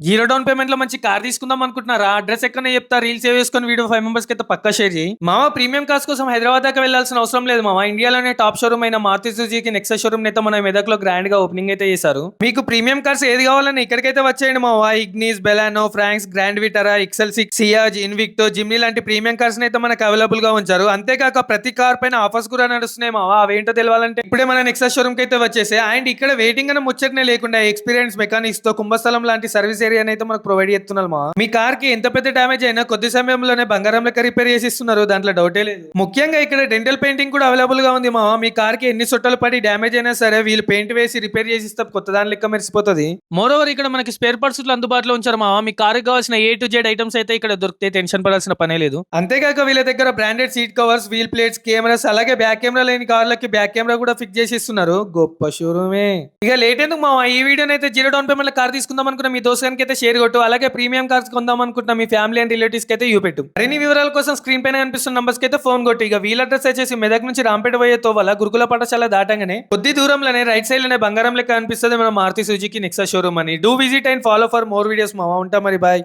Zero down payment లో మంచి car తీసుకుందాం అనుకుంటున్నారా? అడ్రస్ ఎక్కడ చెప్తా, రీల్ సేవ్ చేసుకొని వీడియో 5 మెంబర్స్ కి అయితే పక్కా షేర్ చేయి. మామ ప్రీమియం కార్స్ కోసం హైదరాబాద్ దాకా వెళ్లాల్సిన అవసరం లేదు మామ. ఇండియాలోనే టాప్ షోరూమ్ అయిన మారుతి సుజుకి నెక్సా షోరూమ్ అయితే మన మెదక్లో గ్రాండ్ గా ఓపెనింగ్ అయితే చేశారు. మీకు ప్రీమియం కార్స్ ఏది కావాలని ఇక్కడికైతే వచ్చేయండి మామ. Ignis, Baleno, Fronx, Grand Vitara, XL6, Ciaz, Invicto, Jimny లాంటి ప్రీమియం కార్స్ అయితే మనకు అవైలబుల్ గా ఉంచారు. అంతేకాక ప్రతి కార్ పైన ఆఫర్స్ కూడా నడుస్తున్నాయి మామ. అవేంటో తెలవాలంటే ఇప్పుడే మన నెక్సా షోరూమ్ కి అయితే వచ్చేసి అండ్ ఇక్కడ వెయిటింగ్ అనే ముచ్చటనే లేకుండా ఎక్స్పీరియన్స్ మెకానిక్స్ తో కుంభస్థలం లాంటి సర్వీస్ ఏరియా అయితే మనకు ప్రొవైడ్ చేస్తున్నారు మా. మీ కార్ కి ఎంత పెద్ద డ్యామేజ్ అయినా కొద్ది సమయంలోనే బంగారం లెక్క రిపేర్ చేసి ఇస్తున్నారు, దాంట్లో డౌటే లేదు. ముఖ్యంగా ఇక్కడ డెంటల్ పెయింటింగ్ కూడా అవైలబుల్ గా ఉంది మా. మీ కార్ కి ఎన్ని చుట్టాలు పడి డ్యామేజ్ అయినా సరే వీళ్ళు పెయింట్ వేసి రిపేర్ చేసి ఇస్తే కొత్త దాని లెక్క మెరిసిపోతుంది. మోర్ ఓవర్ ఇక్కడ మనకి స్పేర్ పార్ట్స్ అందుబాటులో ఉంచారు మా. మీ కార్ కావాల్సిన A to Z ఐటమ్స్ అయితే ఇక్కడ దొరికితే టెన్షన్ పడాల్సిన పనే లేదు. అంతేకాక వీళ్ళ దగ్గర branded seat covers, wheel plates, cameras, అలాగే బ్యాక్ కెమెరా లేని కార్లకి బ్యాక్ కెమెరా కూడా ఫిక్స్ చేసి ఇస్తున్నారు. గొప్ప షోరూమే. ఇక లేట్ ఎందుకు మా, ఈ వీడియోని అయితే జీరో డౌన్ పేమెంట్ కార్ తీసుకుందాం అనుకున్న మీ దోస్తానికి అయితే షేర్ కొట్టు. అలాగే ప్రీమియం కార్స్ కొందాం అనుకుంటున్నా మీ ఫ్యామిలీ అండ్ రిలేటివ్స్ కి అయితే చూపెట్టు. మరిన్ని వివరాల కోసం స్క్రీన్ పైన కనిపిస్తున్న నంబర్స్ కి అయితే ఫోన్ కొట్టు. ఇక వీల్ అడ్రస్ వచ్చేసి మెదక్ నుంచి రాంపేట పోయే తోవల గురుకుల పాఠశాల దాటంగానే కొద్ది దూరంలోనే రైట్ సైడ్ లోనే బంగారం లెక్క అనిపిస్తుంది మన మారుతి సుజుకి నెక్సా షోరూమ్ అని. Do visit and follow for more videos మావా. ఉంటా మరి, బాయ్.